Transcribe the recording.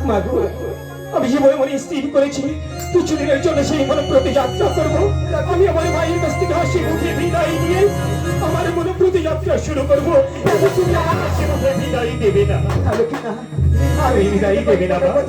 মাগো, আমি জীবনে মনে স্থির করেছি কিছুদিনের জন্য সেই মনে প্রতি যাত্রা করবো। আমি আমার ভাইয়ের কাছ থেকে হাসি মুখে বিদায় দিয়ে আমার মনে প্রতি যাত্রা শুরু করবো। তুমি আমার হাসি মুখে বিদায় দেবে না, আমি বিদায় দেবে না।